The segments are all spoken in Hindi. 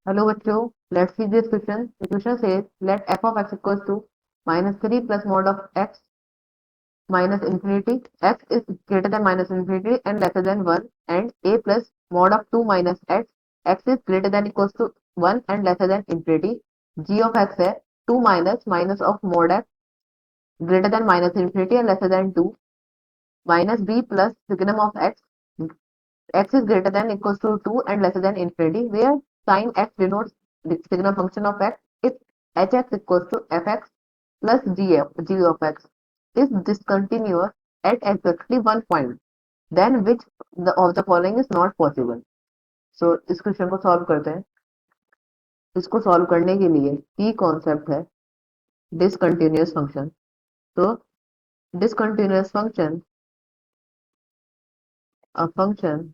हेलो बच्चों, let's see this question. The question says let f of x equals to -3 plus mod of x minus infinity. X is greater than minus infinity and lesser than 1, and a plus mod of 2 minus x. X is greater than equals to 1 and lesser than infinity. G of x है 2 minus of mod x greater than minus infinity and lesser than 2, minus b plus signum of x. X is greater than equals to 2 and lesser than infinity, where sin x denotes the signal function of x. If hx equals to fx plus g of x is discontinuous at exactly one point, then which of the following is not possible? So इस क्वेश्चन को सॉल्व करते हैं. इसको सॉल्व करने के लिए की कॉन्सेप्ट है डिसकंटिन्यूअस फंक्शन. तो discontinuous function, a function,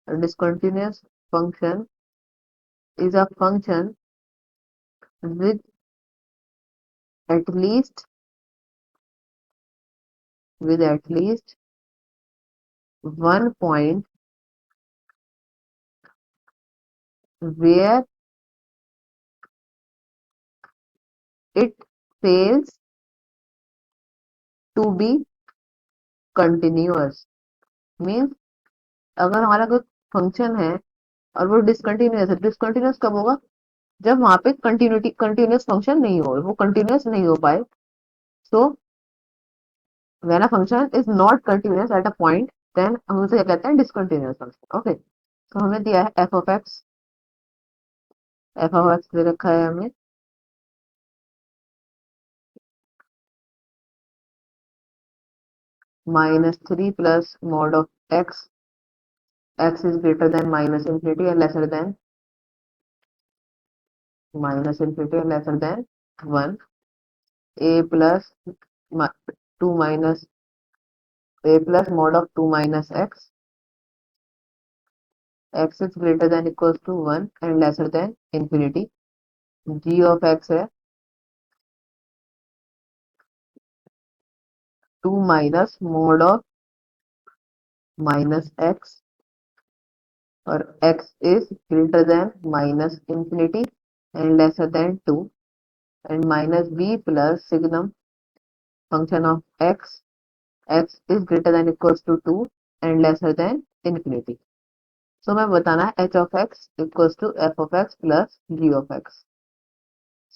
a discontinuous function is a function with at least one point where it fails to be continuous. Means अगर हमारा कोई फंक्शन है और वो डिसकंटिन्यूअस है, डिसकंटिन्यूअस कब होगा? जब वहां पे कंटिन्यूअस फंक्शन नहीं हो, वो कंटिन्यूअस नहीं हो पाए. So when a function is not continuous at a point, then हम उसे क्या कहते हैं? Discontinuous function. ओके, तो हमें दिया है F of X. F of X दे रखा है हमें -3 plus mod of X. X is greater than minus infinity and lesser than one. A plus 2 minus a plus mod of 2 minus x. X is greater than equals to 1 and lesser than infinity. G of x है 2 minus mod of minus x, और x is greater than minus infinity and lesser than 2, and minus b plus signum function of x. X is greater than equals to 2 and lesser than infinity. So मैं बताना है h of x equals to f of x plus g of x.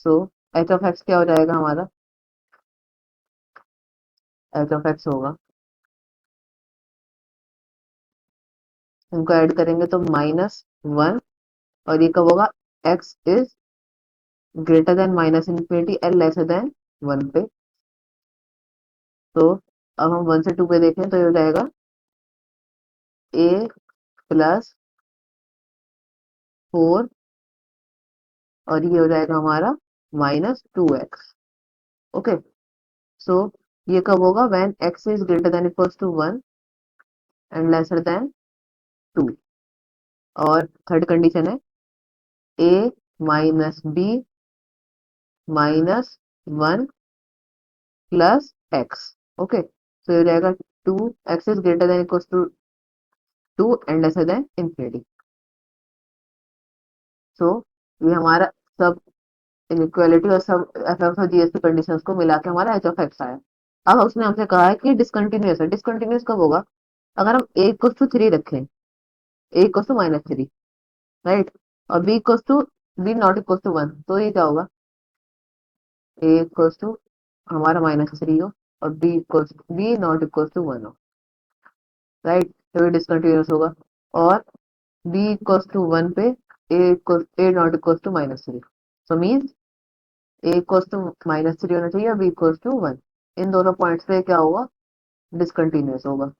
So h of x क्या हो जाएगा हमारा? h of x होगा, इनको ऐड करेंगे तो -1, और ये कब होगा? x is greater than minus infinity and lesser then 1 पे. तो अब हम 1 से 2 पे देखें तो ये हो जाएगा a प्लस 4, और ये हो जाएगा हमारा -2x. ओके, सो ये कब होगा? When x is greater than equals to 1 and lesser than 2. और थर्ड कंडीशन है a minus b -1 plus x. Okay, तो ये हो जाएगा 2x is greater than equals to 2 and lesser than infinity. So ये हमारा सब इनइक्वालिटी और सब एफ एफ और जीएस की कंडीशंस को मिला के हमारा एच ऑफ एक्स आया. अब उसने हमसे कहा है कि डिसकंटिन्यूअस है. डिसकंटिन्यूअस कब होगा? अगर हम a इक्वल्स टू 3 रखें, a इक्वल्स टू -3, राइट, और b equals to b not equals to 1, तो ये क्या होगा? a इक्वल्स टू हमारा -3 हो और b नॉट इक्वल्स टू 1 हो, राइट, तो ये डिसकंटिन्यूअस होगा. और b इक्वल्स टू 1 पे a not equals to -3, so means a equals to -3 होना चाहिए और b इक्वल्स टू 1. इन दोनों पॉइंट्स पे क्या होगा? डिसकंटिन्यूअस होगा.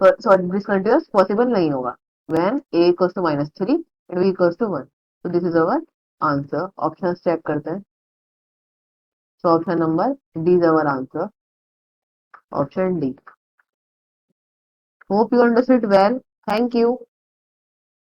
सॉरी, डिसकंटिन्यूअस पॉसिबल नहीं होगा when a equals to -3 and b equals to 1. so this is our answer. Option check करते हैं. so option number D is our answer. Option D. Hope you understood well. Thank you.